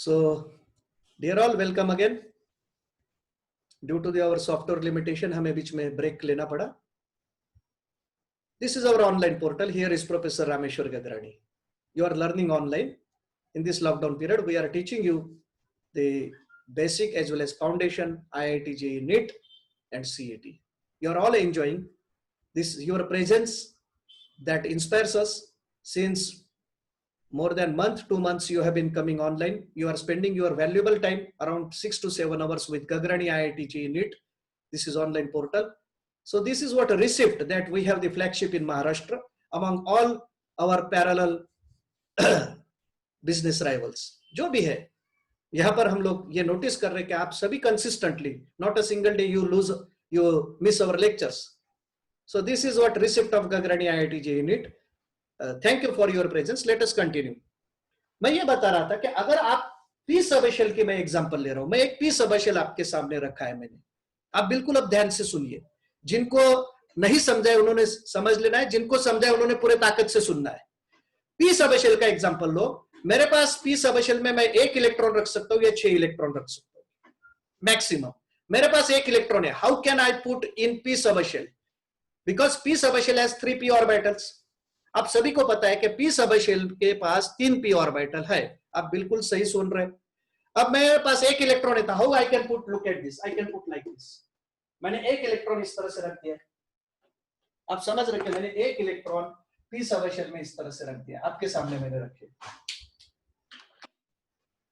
So, dear all, welcome again. Due to our software limitation, हमें बीच में break लेना पड़ा. This is our online portal. Here is Professor Rameshwar Gagrani. You are learning online. In this lockdown period, we are teaching you the basic as well as foundation, IIT JEE NEET and CET. You are all enjoying this, your presence that inspires us. Since more than month, 2 months, you have been coming online. You are spending your valuable time around 6 to 7 hours with Gagrani IIT JEE NEET. This is online portal. So this is what a receipt that we have the flagship in Maharashtra among all our parallel business rivals. जो भी है यहाँ पर हम लोग ये notice कर रहे हैं कि आप सभी consistently, not a single day you miss our lectures. So this is what receipt of Gagrani IIT JEE NEET. Thank you for your presence. Let us continue. मैं ये बता रहा था कि अगर आप पी सबशेल की मैं एग्जांपल ले रहा हूं, मैं एक पी सबशेल आपके सामने रखा है मैंने, आप बिल्कुल अब ध्यान से सुनिए. जिनको नहीं समझा है उन्होंने समझ लेना है, जिनको समझा है उन्होंने पूरे ताकत से सुनना है. पी सबशेल का एग्जांपल लो. मेरे पास पी सबशेल में मैं 1 इलेक्ट्रॉन रख सकता हूं या 6 इलेक्ट्रॉन रख सकता हूं मैक्सिमम. मेरे पास 1 इलेक्ट्रॉन है. How can I put in P subshell? Because P subshell has 3 P orbitals. आप सभी को पता है कि पी सबशेल के पास 3 पी ऑर्बिटल है. आप बिल्कुल सही सुन रहे हैं. अब मेरे पास 1 इलेक्ट्रॉन है. How I can put, look at this, I can put like this. मैंने 1 इलेक्ट्रॉन इस तरह से रख दिया. आप समझ रहे हैं, मैंने 1 इलेक्ट्रॉन पी सबशेल में इस तरह से रख दिया. आपके सामने मैंने रखे.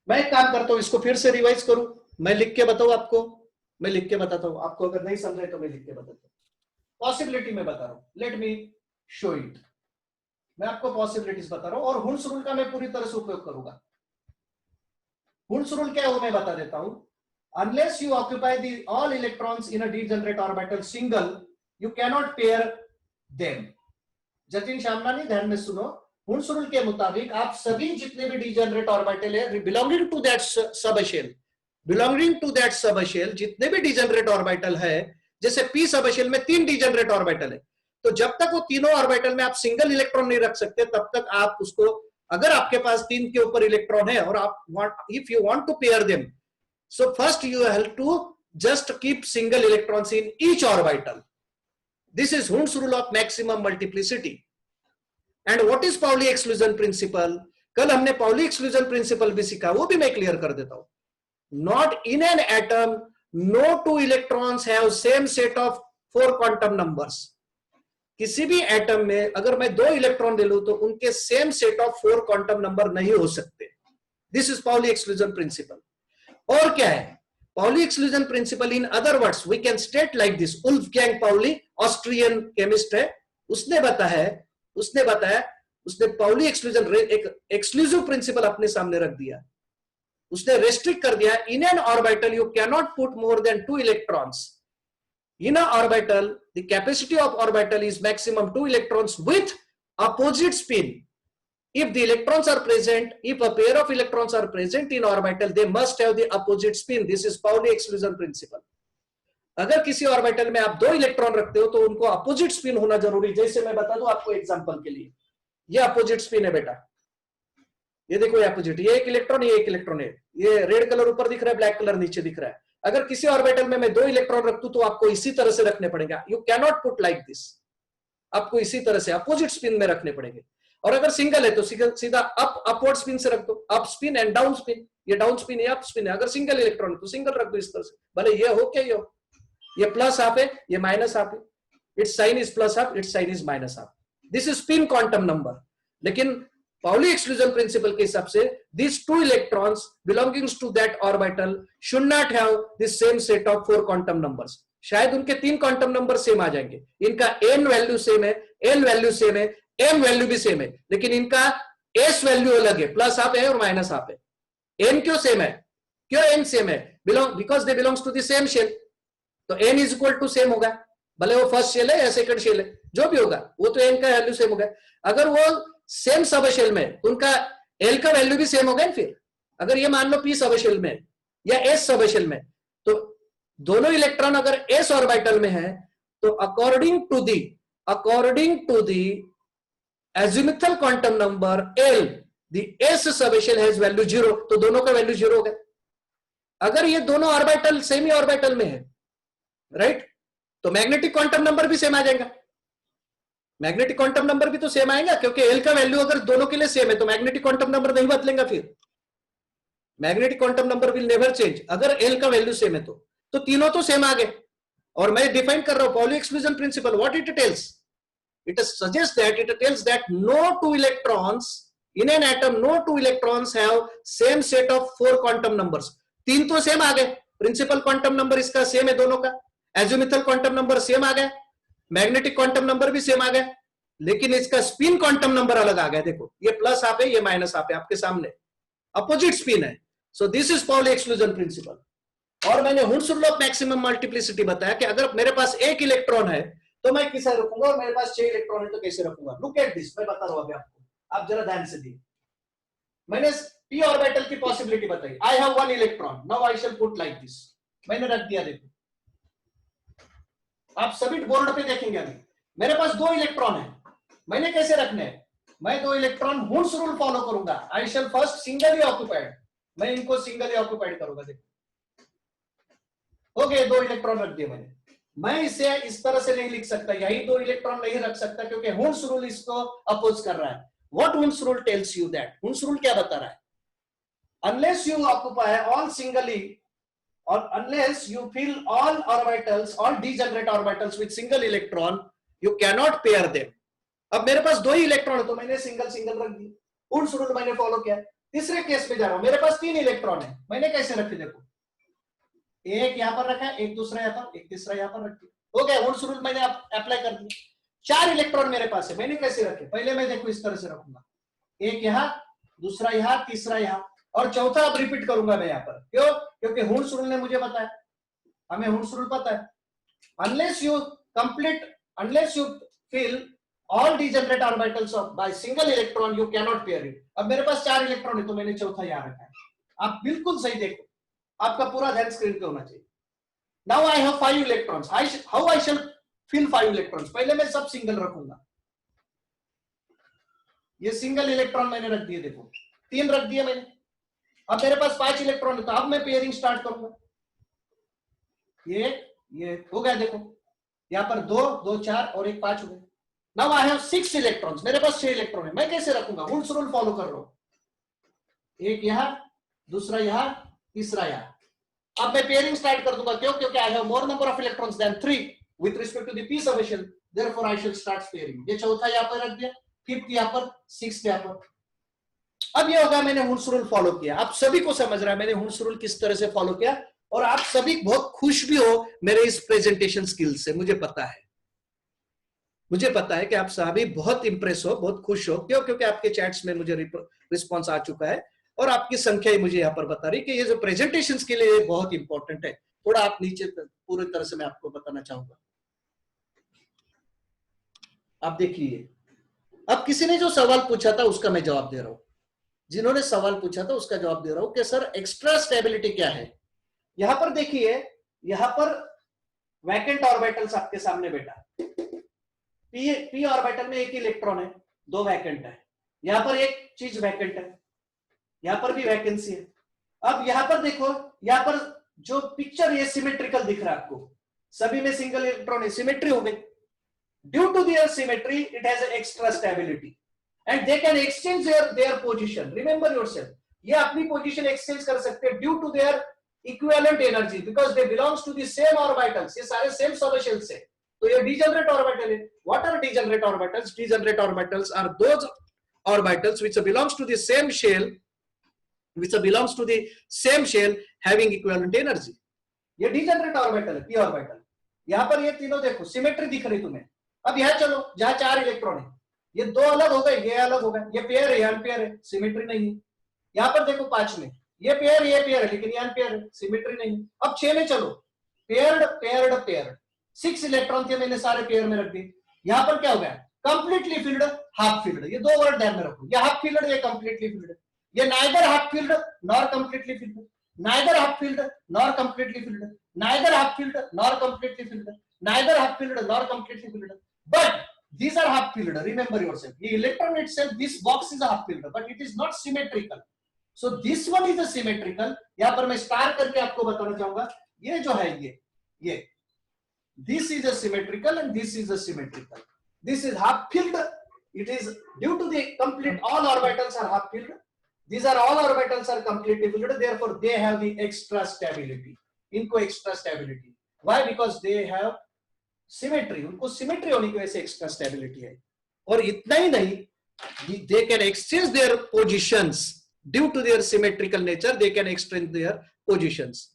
मैं एक काम करता हूं, इसको फिर से रिवाइज करूं. मैं लिख के बताऊं आपको, मैं लिख के बताता हूं आपको. अगर नहीं समझे तो मैं लिख के बताता हूं. पॉसिबिलिटी में बता रहा हूं. Let me show it. मैं आपको पॉसिबिलिटीज बता रहा हूं और हुन्स रूल का मैं पूरी तरह से उपयोग करूंगा. हुन्स रूल क्या है मैं बता देता हूं. Unless you occupy all electrons in a degenerate orbital single, you cannot pair them. Jatin Shamnani ध्यान में सुनो. हुन्स रूल के मुताबिक आप सभी जितने भी डिजेनरेट ऑर्बिटल है बिलोंगिंग टू दैट सबशेल, जितने भी डिजेनरेट ऑर्बिटल है, जैसे पी सबशेल में 3 डिजेनरेट ऑर्बिटल है, तो जब तक वो तीनों ऑर्बिटल में आप सिंगल इलेक्ट्रॉन नहीं रख सकते तब तक आप उसको, अगर आपके पास 3 के ऊपर इलेक्ट्रॉन है और आप if you want to pair them, so first you have to just keep single electrons in each orbital. This is Hund's rule of maximum multiplicity. And what is Pauli exclusion principle? कल हमने Pauli exclusion principle भी सीखा, वो भी मैं clear कर देता हूं. Not in an atom, no 2 electrons have same set of 4 quantum numbers. किसी भी एटम में अगर मैं 2 इलेक्ट्रॉन ले लूं तो उनके same set of 4 quantum number नहीं हो सकते. This is Pauli exclusion principle. और क्या है Pauli exclusion principle? In other words we can state like this. Wolfgang Pauli Austrian chemist है, उसने बताया उसने पाउली एक्सक्लूजन एक एक्सक्लूसिव प्रिंसिपल अपने सामने रख दिया. उसने रेस्ट्रिक्ट कर दिया. In an orbital you can not put more than 2 electrons. In a orbital, the capacity of orbital is maximum 2 electrons with opposite spin. If the electrons are present, if a pair of electrons are present in orbital, they must have the opposite spin. This is Pauli exclusion principle. अगर किसी orbital में आप 2 electron रखते हो तो उनको opposite spin होना जरूरी. जैसे मैं बता दूं आपको एग्जांपल के लिए, ये अपोजिट स्पिन है बेटा. ये देखो ये अपोजिट, ये 1 इलेक्ट्रॉन, ये 1 इलेक्ट्रॉन है. ये रेड कलर ऊपर दिख रहा है, ब्लैक कलर नीचे दिख रहा है. अगर किसी ऑर्बिटल में मैं 2 इलेक्ट्रॉन रखूं तो आपको इसी तरह से रखने पड़ेगा. You can not put like this. आपको इसी तरह से अपोजिट स्पिन में रखने पड़ेंगे. और अगर सिंगल है तो सीधा अपवर्ड स्पिन से रख दो. Up spin and down spin. ये डाउन स्पिन है, अप स्पिन है. अगर सिंगल इलेक्ट्रॉन है तो सिंगल रख दो इस तरह से. भले ये हो क्या ये हो, ये प्लस हाफ है, ये माइनस हाफ है. Its sign is plus half, its sign is minus half. This is spin quantum number. लेकिन Pauli exclusion principle के हिसाब से these 2 electrons belonging to that orbital should not have the same set of 4 quantum numbers. शायद उनके 3 quantum number same आ जाएंगे. इनका n value same है, l value same है, m वैल्यू भी सेम है, लेकिन इनका s वैल्यू अलग है. प्लस हाफ है और माइनस हाफ है. n क्यों सेम है? क्यों n सेम है? Because they belongs to the same shell. तो n is equal to same होगा, भले वो फर्स्ट शेल है या सेकंड शेल है, जो भी होगा वो तो n का वैल्यू सेम होगा. अगर वो सेम सबशेल में उनका एल का वैल्यू भी सेम होगा. फिर अगर ये मान लो पी सबशेल में या एस सबशेल में, तो दोनों इलेक्ट्रॉन अगर एस ऑर्बिटल में है तो according to the azimuthal quantum number L, the s subshell has value 0, तो दोनों का वैल्यू 0 हो गया। अगर ये दोनों ऑर्बिटल सेमी ऑर्बिटल में है, राइट, तो मैग्नेटिक क्वांटम नंबर भी सेम आ जाएगा। मैग्नेटिक क्वांटम नंबर भी तो सेम आएगा, क्योंकि एल का वैल्यू अगर दोनों के लिए सेम है तो मैग्नेटिक क्वांटम नंबर नहीं बदलेगा। फिर magnetic quantum number will never change अगर एल का वैल्यू सेम है तो तीनों तो सेम आ गए। और मैं डिफाइन कर रहा हूं Pauli exclusion principle, what it tells, it suggest that, it tells that no two electrons in an atom, no two electrons have same set of 4 quantum numbers. तीन तो सेम आ गए, प्रिंसिपल क्वांटम नंबर इसका same है दोनों का, azimuthal quantum number same आ गया, मैग्नेटिक क्वांटम नंबर भी सेम आ गया, लेकिन इसका स्पिन क्वांटम नंबर अलग आ गया। देखो ये प्लस आप है, ये माइनस आप है, आपके सामने अपोजिट स्पिन है। सो this is poly exclusion principle. और मैंने हुंस-रूल ऑफ मैक्सिमम मल्टीप्लिसिटी बताया कि अगर मेरे पास एक इलेक्ट्रॉन है तो मैं किसे रखूंगा, और मेरे पास 6 इलेक्ट्रॉन है तो कैसे रखूंगा। लुक एट दिस, मैं बता रहा हूं अभी आपको, आप जरा ध्यान से देखिए। मैंने p ऑर्बिटल की पॉसिबिलिटी बताई, I have 1 electron, now I shall put like this, मैंने रख दिया। देखो आप सभी बोर्ड पे देखेंगे, अभी मेरे पास 2 इलेक्ट्रॉन है, मैंने कैसे रखने हैं, मैं 2 इलेक्ट्रॉन हुंस रूल फॉलो करूंगा, आई शैल फर्स्ट सिंगली ऑक्युपाइड, मैं इनको सिंगली ऑक्युपाइड करूंगा। देखो ओके 2 इलेक्ट्रॉन रख दिए मैंने, मैं इसे इस तरह से नहीं लिख सकता, यही 2 इलेक्ट्रॉन नहीं रख सकता क्योंकि हुंस रूल इसको अपोज कर रहा है। What हुंस rule tells you that, हुंस rule क्या बता रहा है, unless you occupy all singly or unless you fill all orbitals, all degenerate orbitals with single electron, you cannot pair them। अब मेरे पास 2 ही इलेक्ट्रॉन है तो मैंने सिंगल सिंगल रख दी, हुंस रूल मैंने फॉलो किया। तीसरे केस में जा रहा हूं, मेरे पास 3 इलेक्ट्रॉन है, मैंने कैसे रखे, देखो एक यहां पर रखा, एक दूसरा यहां पर, एक तीसरा यहां पर रख दिया, हो गया, हुंस रूल मैंने अप्लाई कर दिया। 4 इलेक्ट्रॉन मेरे पास है, मैंने कैसे रखे, पहले मैं देखो इस तरह से रखूंगा, एक यहां, दूसरा यहां, तीसरा यहां, और चौथा अब रिपीट करूंगा मैं यहां पर। क्यों, क्योंकि हुंस रूल ने मुझे बताया, हमें हुंस रूल पता है, unless you complete, unless you fill all degenerate orbitals of by single electron you cannot pair it। अब मेरे पास 4 इलेक्ट्रॉन है तो मैंने चौथा यहां रखा है। आप बिल्कुल सही देखो, आपका पूरा ध्यान स्क्रीन पे होना चाहिए। Now I have 5 electrons, how I shall fill 5 electrons, पहले मैं सब सिंगल रखूंगा, ये सिंगल इलेक्ट्रॉन मैंने रख दिए, देखो 3 रख दिए मैंने। अब मेरे पास 5 इलेक्ट्रॉन है तो अब मैं पेयरिंग स्टार्ट करूंगा, ये हो गया, देखो यहां पर 2 2 4 और एक 5 हो गए। नाउ आई हैव 6 इलेक्ट्रॉन्स, मेरे पास 6 इलेक्ट्रॉन है, मैं कैसे रखूंगा, हुंस रूल फॉलो कर रहा हूं, एक यहां, दूसरा यहां, तीसरा यहां। अब मैं पेयरिंग स्टार्ट कर दूंगा, क्यों, क्योंकि I have more number of electrons than 3 with respect to the p subshell, therefore I shall start pairing. ये चौथा यहां पर रख दिया, फिफ्थ यहां पर, सिक्स्थ यहां पर। अब ये होगा मैंने हुंस रूल फॉलो किया, आप सभी को समझ रहा है मैंने हुंस रूल किस तरह से फॉलो किया, और आप सभी बहुत खुश भी हो मेरे इस प्रेजेंटेशन स्किल से, मुझे पता है, मुझे पता है कि आप सभी बहुत इंप्रेस हो, बहुत खुश हो। क्यों, क्योंकि आपके चैट्स में मुझे रिस्पॉन्स आ चुका है और आपकी संख्या ही मुझे यहाँ पर बता रही कि ये जो प्रेजेंटेशन के लिए बहुत इंपॉर्टेंट है। थोड़ा आप नीचे पूरी तरह से मैं आपको बताना चाहूंगा। आप देखिए, अब किसी ने जो सवाल पूछा था उसका मैं जवाब दे रहा हूं, जिन्होंने सवाल पूछा था उसका जवाब दे रहा हूं कि सर एक्स्ट्रा स्टेबिलिटी क्या है। यहां पर देखिए, यहां पर वैकेंट ऑर्बिटल्स आपके सामने बेटा, p ऑर्बिटल में एक इलेक्ट्रॉन है, 2 वैकेंट है, यहां पर एक चीज वैकेंट है, यहां पर भी वैकेंसी है। अब यहां पर देखो, यहां पर जो पिक्चर ये सिमेट्रिकल दिख रहा है आपको, सभी में सिंगल इलेक्ट्रॉन है, सिमेट्री हो गई। Due to their symmetry it has extra stability and they can exchange their position, remember yourself, ये अपनी पोजीशन एक्सचेंज कर सकते हैं due to their equivalent energy, because they belongs to the same orbitals, ये सारे same subshells है, तो ये डिजेनरेट ऑर्बिटल है। What are degenerate orbitals, degenerate orbitals are those orbitals which belongs to the same shell, which belongs to the same shell having equivalent energy, ये degenerate orbital है, p orbital. यहां पर ये तीनों देखो सिमेट्री दिख रही तुम्हें। अब यहां चलो, जहां 4 इलेक्ट्रॉन है, ये 2 अलग हो गए, ये अलग हो गए, ये पेयर है, ये अनपेयर है, सिमेट्री नहीं है। यहां पर देखो 5 में ये पेयर है, लेकिन ये अनपेयर है, सिमेट्री नहीं है। अब 6 में चलो, पेयर्ड पेयर्ड पेयर्ड, 6 इलेक्ट्रॉन थे, मैंने सारे पेयर में रख दिए। यहां पर क्या हो गया, कंप्लीटली फिल्ड, हाफ फिल्ड, ये 2 वर्ड ध्यान में रखो, ये हाफ फिल्ड, ये कंप्लीटली फिल्ड, ये neither half filled nor completely filled, neither half filled nor completely filled, neither half filled nor completely filled, neither half filled nor completely filled, but these are half filled, remember yourself. The electron itself, this box is a half filled, but it is not symmetrical. So this one is a symmetrical. यहाँ पर मैं star करके आपको बताना चाहूंगा, ये जो है ये this is a symmetrical and this is a symmetrical. This is half filled. It is due to the complete, all orbitals are half filled. These are all orbitals are completely filled. Therefore, they have the extra stability. इनको extra stability. Why? Because they have symmetry. उनको symmetry होने की वजह से extra stability है. और इतना ही नहीं, they can exchange their positions due to their symmetrical nature. They can exchange their positions.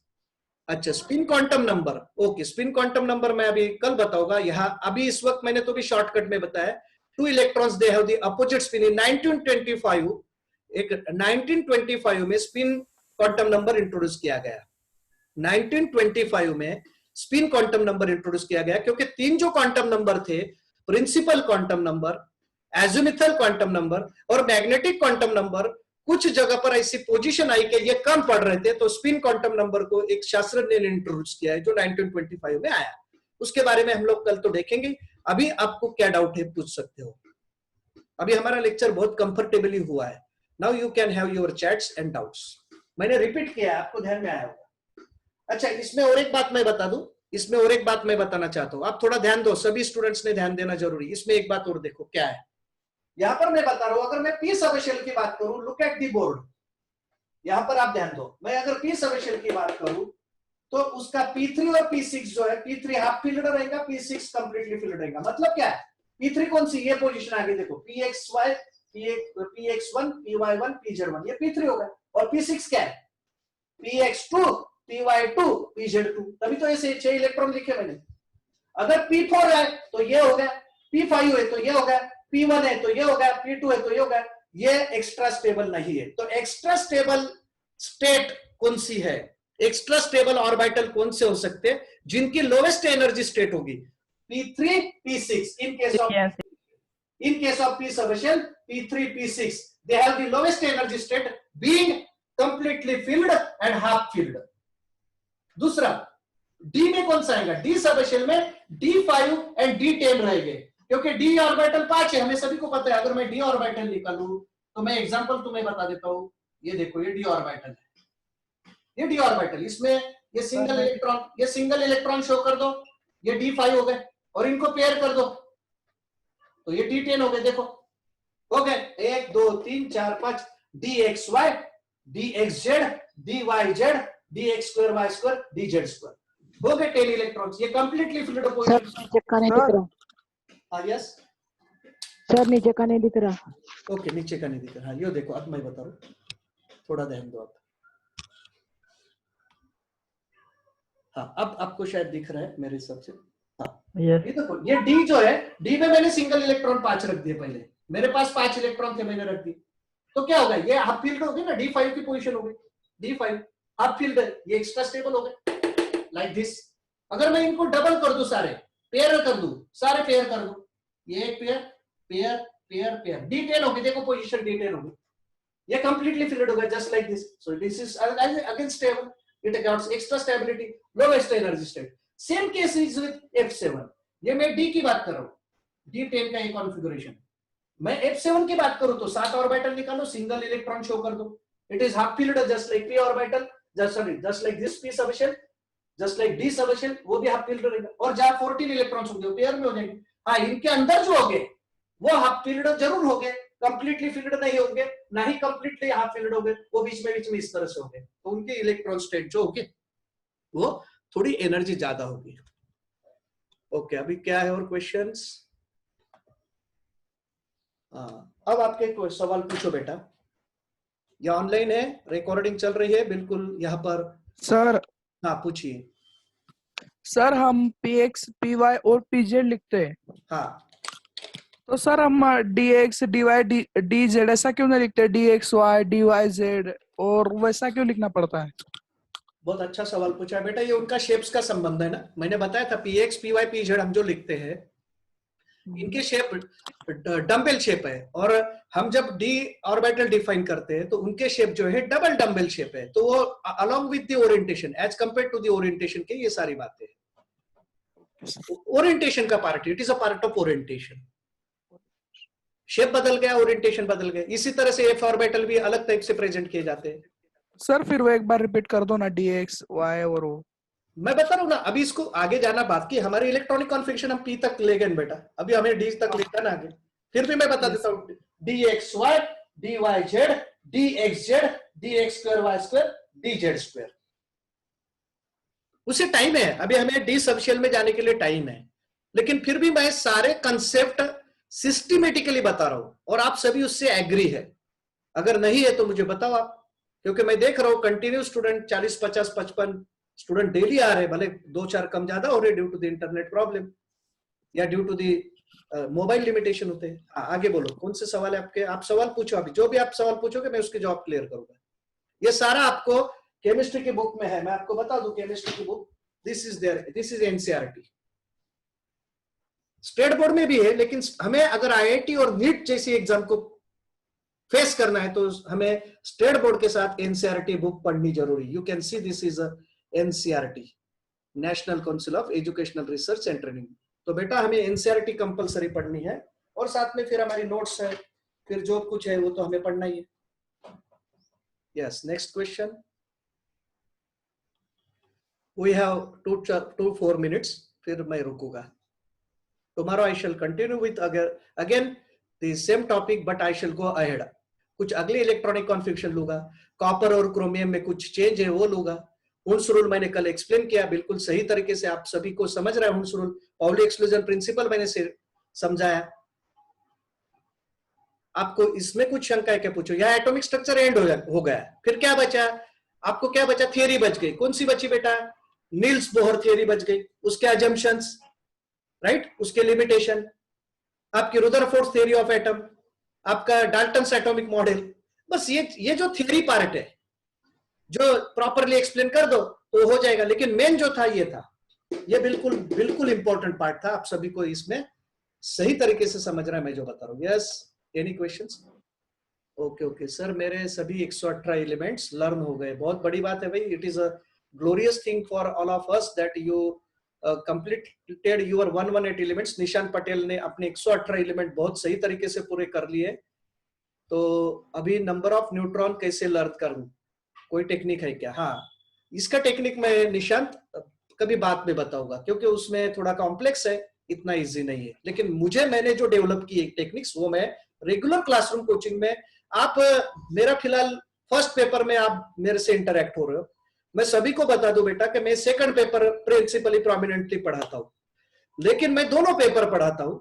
अच्छा, spin quantum number. Okay, spin quantum number मैं अभी कल बताऊंगा. यहाँ अभी इस वक्त मैंने तो भी शॉर्टकट में बताया. 2 electrons they have the opposite spin. In 1925 में स्पिन क्वांटम नंबर इंट्रोड्यूस किया गया. 1925 में स्पिन क्वांटम नंबर इंट्रोड्यूस किया गया क्योंकि 3 जो क्वांटम नंबर थे, principal quantum number, azimuthal quantum number और मैग्नेटिक क्वांटम नंबर, कुछ जगह पर ऐसी पोजीशन आई कि ये कम पड़ रहे थे, तो स्पिन क्वांटम नंबर को एक शास्त्रज्ञ ने इंट्रोड्यूस किया है जो 1925 में आया. उसके बारे में हम लोग कल तो देखेंगे. अभी आपको क्या डाउट है पूछ सकते हो. अभी हमारा लेक्चर बहुत कंफर्टेबली हुआ है. Now you can have your chats and doubts. मैंने रिपीट किया, आपको ध्यान में आया होगा. अच्छा, इसमें और एक बात मैं बता दूं, इसमें और एक बात मैं बताना चाहता हूं. आप थोड़ा ध्यान दो, सभी स्टूडेंट्स ने ध्यान देना जरूरी. इसमें एक बात और देखो क्या है. यहां पर मैं बता रहा हूं, अगर मैं पी सबशेल की बात करूं, लुक एट दी बोर्ड. यहां पर आप ध्यान दो, मैं अगर पी सबशेल की बात करूं तो उसका P3 और P6 जो है, P3 हाफ फिल्ड रहेगा, P6 कंप्लीटली फिल्ड रहेगा. मतलब क्या है, P3 कौन सी, ये पोजीशन आगे देखो, PXY, PX1, PY1, PZ1, ये P3 होगा. और P6 क्या है, PX2, PY2, PZ2. तभी तो ऐसे 6 इलेक्ट्रॉन लिखे मैंने. अगर P4 है तो ये हो गया, P5 है तो ये हो गया, P1 है तो ये हो गया, P2 है तो ये हो गया. ये एक्स्ट्रा स्टेबल नहीं है. तो एक्स्ट्रा स्टेबल स्टेट कौन सी है, एक्स्ट्रा स्टेबल ऑर्बिटल कौन से हो सकते हैं जिनकी लोवेस्ट एनर्जी स्टेट होगी, P3, P6. In case of P subshell, P3, P6, they have the lowest energy state being completely filled and half filled. दूसरा, D में कौन सा आएगा, D सबशेल में D5 एंड D10 रहेंगे क्योंकि D ऑर्बिटल 5 है, हमें सभी को पता है. अगर मैं D ऑर्बिटल निकालूं तो मैं एग्जांपल तुम्हें बता देता हूं. ये देखो, ये D ऑर्बिटल है, ये D ऑर्बिटल. इसमें ये सिंगल इलेक्ट्रॉन शो कर दो, ये D5 हो गए, और इनको पेयर कर दो तो ये D10 हो गए. देखो हो गए 1 2 3 4 5 DXY, DXZ, DYZ, DX2Y2, DZ2 हो गए 10 इलेक्ट्रॉन्स. ये completely filled position. Yes sir, नीचे का नहीं दिख रहा. ओके, नीचे का नहीं दिख रहा. ये देखो, अब मैं बता रहा हूं, थोड़ा ध्यान दो आप. हाँ, अब आपको शायद दिख रहा है मेरे हिसाब से. हाँ, ये देखो, ये D जो है, D में मैंने सिंगल इलेक्ट्रॉन 5 रख दिए. पहले मेरे पास 5 इलेक्ट्रॉन थे, मैंने रख दिए. तो क्या होगा, ये हाफ फील्ड होगी ना, D5 की पोजीशन हो गई. D5 हाफ फील्ड है, ये एक्स्ट्रा स्टेबल हो गए लाइक दिस. अगर मैं इनको डबल कर दूं, सारे पेयर कर दूं, सारे पेयर कर दूं, ये एक pair pair pair pair, D10 होगी. देखो पोजीशन D10 होगी, ये कंप्लीटली फिल्ड होगा just like this. So this is again stable. It gets extra stability, lowest energy state. Same case is with F7. ये मैं D की बात कर रहा हूँ, D10 का ये कॉन्फ़िगरेशन. मैं F7 की बात करूँ तो 7 ऑर्बिटल निकालो, सिंगल इलेक्ट्रॉन शो कर दो. It is half filled just like P orbital, just like this P subshell, just like D subshell, वो भी half filled रहेगा. और जहाँ 14 इलेक्ट्रॉन्स होंगे वो पेयर में हो जाएंगे. हाँ, इनके अंदर जो होंगे वो हाफ फील्ड जरूर होंगे, कंप्लीटली फील्ड नहीं होंगे, ना ही कंप्लीटली हाफ फील्ड होंगे, वो बीच में इस तरह से होंगे. तो उनकी इलेक्ट्रॉन स्टेट जो होगी वो थोड़ी एनर्जी ज्यादा होगी. ओके, अभी क्या है और क्वेश्चंस? अब आपके सवाल पूछो बेटा. ये ऑनलाइन है, रिकॉर्डिंग चल रही है बिल्कुल यहाँ पर. सर, हाँ पूछिए. सर हम PX, PY और PZ लिखते हैं. हाँ, तो सर हम DX, DY, DZ ऐसा क्यों नहीं लिखते, DXY, DYZ, और वैसा क्यों लिखना पड़ता है? बहुत अच्छा सवाल पूछा है बेटा. ये उनका शेप्स का संबंध है ना. मैंने बताया था PX, PY, PZ हम जो लिखते हैं इनके शेप डम्बेल शेप है, और हम जब D ऑर्बिटल डिफाइन करते हैं तो उनके शेप जो है डबल डम्बेल शेप है. तो वो along with the orientation, as compare to the orientation के ये सारी बातें ओरिएंटेशन का part, it is a part of orientation. Shape बदल गया, ओरिएंटेशन बदल गया। इसी तरह से एफ ऑर्बिटल भी अलग टाइप से प्रेजेंट किए जाते हैं। सर फिर वो एक बार रिपीट कर दो ना, dx y और वो। मैं बता रहा हूँ ना, अभी इसको आगे जाना बाकी। हमारी इलेक्ट्रॉनिक कॉन्फ़िगरेशन हम पी तक ले गए बेटा, अभी हमें डी तक लेकर ना आगे। फिर भी मैं बता देता हूँ, d x y, d y z, d x z, d x square y square, d z square. उसे टाइम है, अभी हमें डी सबशेल में जाने के लिए टाइम है, लेकिन फिर भी मैं सारे कंसेप्ट सिस्टमेटिकली बता रहा हूं और आप सभी उससे एग्री है। अगर नहीं है तो मुझे बताओ आप, क्योंकि मैं देख रहा हूं कंटिन्यू स्टूडेंट 40, 50, 55 स्टूडेंट डेली आ रहे हैं, भले 2-4 कम ज्यादा हो रहे due to the internet problem या due to the mobile limitation होते हैं। आगे बोलो, कौन से सवाल है आपके? आप सवाल पूछो, अभी जो भी आप सवाल पूछोगे मैं उसके जवाब क्लियर करूंगा। ये सारा आपको केमिस्ट्री की बुक में है, मैं आपको बता दूं केमिस्ट्री की book, this is there, this is NCERT. State board में भी है, लेकिन हमें अगर आईआईटी और नीट जैसी एग्जाम को फेस करना है तो हमें स्टेट बोर्ड के साथ एनसीईआरटी बुक पढ़नी जरूरी। You can see this is NCERT, national council of educational research and training. तो बेटा हमें एनसीईआरटी कंपलसरी पढ़नी है, और साथ में फिर हमारी नोट्स है, फिर जो कुछ है वो तो हमें पढ़ना ही है। Yes, next question. We have 4 minutes, फिर मैं रुकूंगा। Tomorrow I shall continue with again the same topic, but I shall go ahead. कुछ अगले इलेक्ट्रॉनिक कॉन्फ़िगरेशन लूंगा, कॉपर और क्रोमियम में कुछ चेंज है वो लूंगा। हुन्स रूल मैंने कल एक्सप्लेन किया, बिल्कुल सही तरीके से आप सभी को समझ रहा है। Hund's rule, Pauli exclusion principle मैंने समझाया। आपको इसमें कुछ शंका है क्या? पूछो। या एटॉमिक स्ट्रक्चर एंड हो गया, फिर क्या बचा? आपको क्या बचा? थियरी बच गई। कौन सी बची बेटा? नील्स बोहर थियरी बच गई, उसके अजम्पशंस, राइट, उसके लिमिटेशन, आपकी रुदरफोर्ड थ्योरी ऑफ एटम, आपका डाल्टन्स एटॉमिक मॉडल। बस ये जो थियरी पार्ट है, जो प्रॉपरली एक्सप्लेन कर दो तो हो जाएगा। लेकिन मेन जो था ये था, ये बिल्कुल बिल्कुल इंपॉर्टेंट पार्ट था। आप सभी को इसमें सही तरीके से समझ रहा है मैं जो बता रहा हूँ। Yes, any questions? Okay okay sir, मेरे सभी 118 एलिमेंट्स लर्न हो गए, बहुत बड़ी बात है भाई। It is a glorious thing for all of us that you completed your 118 elements. निशान पटेल ने अपने 118 एलिमेंट बहुत सही तरीके से पूरे कर लिए। तो अभी नंबर ऑफ न्यूट्रॉन कैसे लर्न करूं, कोई टेक्निक है क्या? हाँ, इसका टेक्निक मैं निशांत कभी बाद में बताऊंगा, क्योंकि उसमें थोड़ा कॉम्प्लेक्स है, इतना इजी नहीं है। लेकिन मैंने जो डेवलप की टेक्निक्स वो मैं रेगुलर क्लासरूम कोचिंग में, आप मेरा फिलहाल फर्स्ट पेपर में आप मेरे से इंटरेक्ट हो रहे हो, मैं सभी को बता दूं बेटा कि मैं सेकंड पेपर प्रिंसिपली प्रोमिनेंटली पढ़ाता हूं, लेकिन मैं दोनों पेपर पढ़ाता हूं।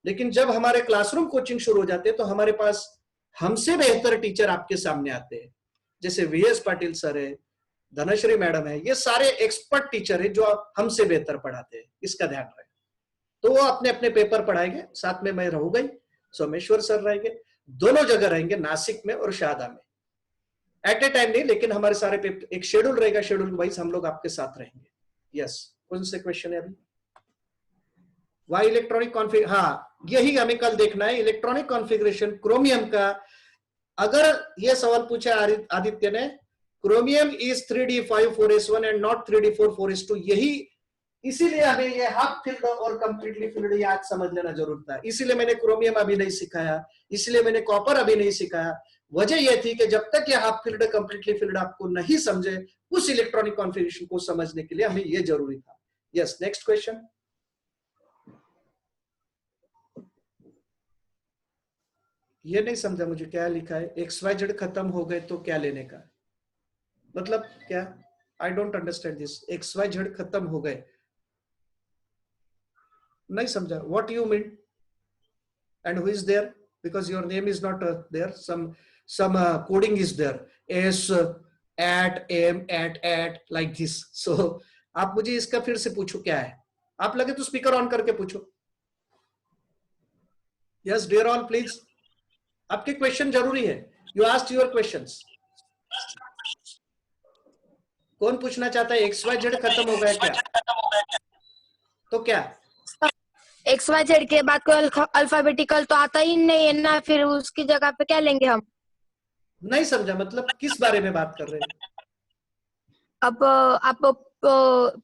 लेकिन जब हमारे क्लासरूम कोचिंग शुरू हो जाते हैं तो हमारे पास हमसे बेहतर टीचर आपके सामने आते हैं, जैसे वीएस पाटिल सर है, धनश्री मैडम है, ये सारे एक्सपर्ट टीचर है जो हमसे बेहतर पढ़ाते हैं, इसका ध्यान रखें। तो वो अपने अपने पेपर पढ़ाएंगे, साथ में मैं रहूंगा ही, सोमेश्वर सर रहेंगे, दोनों जगह रहेंगे, नासिक में और शारदा में, एट ए टाइम नहीं, लेकिन हमारे सारे पेपर एक शेड्यूल रहेगा, शेड्यूल वाइज हम लोग आपके साथ रहेंगे। यस, कौन से क्वेश्चन है अभी? वाई इलेक्ट्रॉनिक कॉन्फिग, हाँ यही हमें कल देखना है, इलेक्ट्रॉनिक कॉन्फ़िगरेशन क्रोमियम का। अगर ये सवाल पूछा आदित्य ने, chromium is 3d5 4s1 and not 3d4 4s2, यही इसीलिए हमें ये हाफ फिल्ड और कंप्लीटली फिल्ड याद समझ लेना जरूर था। इसीलिए मैंने क्रोमियम अभी नहीं सिखाया, इसलिए मैंने कॉपर अभी नहीं सिखाया। वजह यह थी कि जब तक ये हाफ फिल्ड कंप्लीटली फिल्ड आपको नहीं समझे, उस इलेक्ट्रॉनिक कॉन्फ़िगरेशन को समझने के लिए हमें ये जरूरी था। Yes, next question. ये नहीं समझा मुझे, क्या लिखा है? XYZ खत्म हो गए तो क्या लेने का मतलब क्या? I don't understand this. XYZ खत्म हो गए, नहीं समझा। What you mean? And who is there? Because your name is not there, some coding is there, s at m at like this. So आप मुझे इसका फिर से पूछो क्या है। आप लगे तो स्पीकर ऑन करके पूछो। यस डियर ऑल प्लीज, आपके क्वेश्चन जरूरी है। You asked your questions. कौन पूछना चाहता है? XYZ खत्म हो गया क्या? तो क्या XYZ के बाद कोई अल्फाबेटिकल तो आता ही नहीं है ना, फिर उसकी जगह पे क्या लेंगे हम? नहीं समझा, मतलब किस बारे में बात कर रहे हैं? अब आप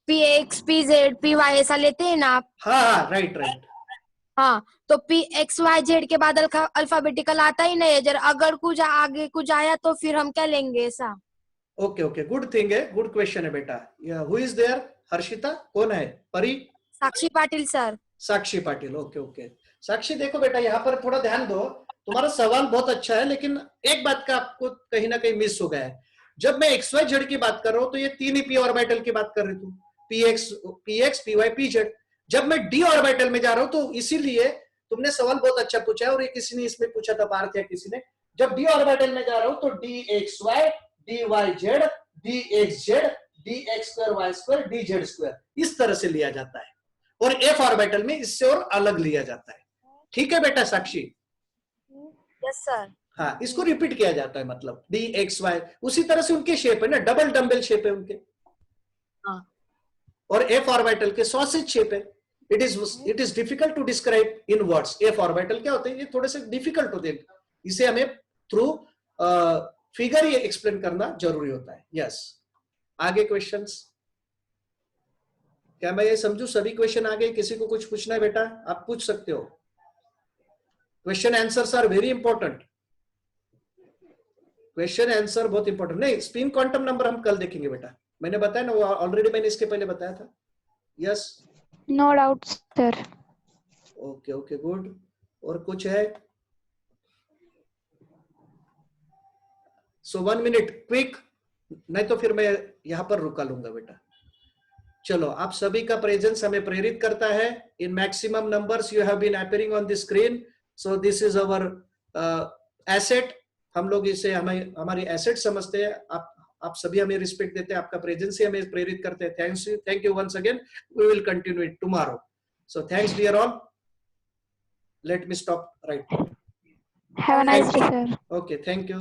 PX PZ PY ऐसा लेते हैं ना आप? हाँ हाँ, राइट राइट। हाँ, तो पी एक्स वाई जेड के बाद अल्फाबेटिकल आता ही नहीं है। जरा अगर कुछ आगे कुछ आया तो फिर हम क्या लेंगे ऐसा? ओके ओके, गुड थिंग है, गुड क्वेश्चन है बेटा। Who is there? हर्षिता कौन है? Pari? Sakshi Patil sir. Sakshi Patil, okay okay. Sakshi देखो बेटा, यहाँ पर थोड़ा ध्यान दो, तुम्हारा सवाल बहुत अच्छा है, लेकिन एक बात का आपको कहीं ना कहीं मिस हो गया है। जब मैं एक्स वाई जेड की बात कर रहा हूं तो ये तीन ही पी ऑर्बिटल की बात कर रही थी, p x p y p z. जब मैं डी ऑर्बिटल में जा रहा हूं तो इसीलिए तुमने सवाल बहुत अच्छा पूछा है, और ये किसी ने इसमें पूछा था, पार्थ या किसी ने। जब डी ऑर्बिटल में जा रहा हूं तो d x y, d y z, d x z, d x square y square, d z square, इस तरह से लिया जाता है। और एफ ऑर्बिटल में इससे और अलग लिया जाता है। ठीक है बेटा साक्षी? Yes sir. हाँ, इसको रिपीट किया जाता है, मतलब डी एक्स वाई, उसी तरह से उनके शेप है ना, डबल डम्बल शेप है उनके। हाँ। और एफ ऑर्बिटल के सॉसेज शेप है। It is difficult to describe in words. F orbital क्या होते हैं, ये थोड़े से डिफिकल्ट होते हैं, इसे हमें थ्रू फिगर ही एक्सप्लेन करना जरूरी होता है। यस, आगे क्वेश्चंस? क्या मैं ये समझू सभी क्वेश्चन आ गए? किसी को कुछ पूछना है बेटा, आप पूछ सकते हो। Question answers are very important. Question answer बहुत इंपॉर्टेंट। नहीं, स्पिन क्वांटम नंबर हम कल देखेंगे बेटा, मैंने बताया ना, वो ऑलरेडी मैंने इसके पहले बताया था। Yes, no doubt sir. Okay okay, good. और कुछ है? सो 1 मिनट क्विक, नहीं तो फिर मैं यहां पर रुका लूंगा बेटा। चलो, आप सभी का प्रेजेंस हमें प्रेरित करता है। In maximum numbers you have been appearing on the screen, so this is our asset. हम लोग इसे हमारी एसेट समझते हैं। आप सभी हमें रिस्पेक्ट देते हैं, आपका प्रेजेंस ही हमें प्रेरित करते हैं। Thank you once again. We will continue it tomorrow. So thanks dear all. Let me stop right now. Have a nice day sir. Okay, thank you.